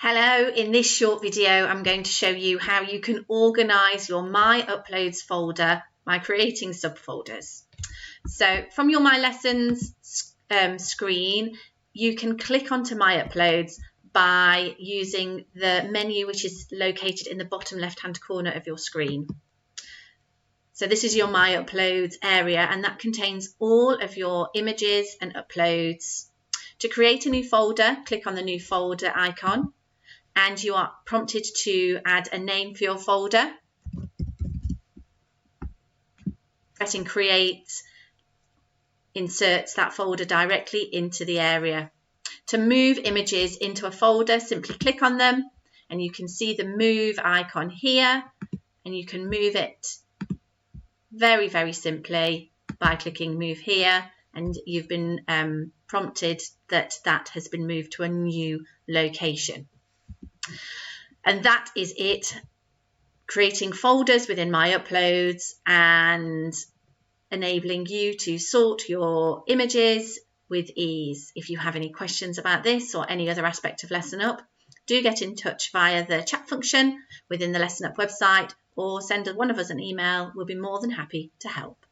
Hello, in this short video I'm going to show you how you can organise your My Uploads folder by creating subfolders. So from your My Lessons screen, you can click onto My Uploads by using the menu which is located in the bottom left hand corner of your screen. So this is your My Uploads area, and that contains all of your images and uploads. To create a new folder, click on the new folder icon, and you are prompted to add a name for your folder. Pressing create inserts that folder directly into the area. To move images into a folder, simply click on them and you can see the move icon here, and you can move it very, very simply by clicking move here, and you've been prompted that that has been moved to a new location. And that is it, creating folders within My Uploads and enabling you to sort your images with ease. If you have any questions about this or any other aspect of LessonUp, do get in touch via the chat function within the LessonUp website, or send one of us an email. We'll be more than happy to help.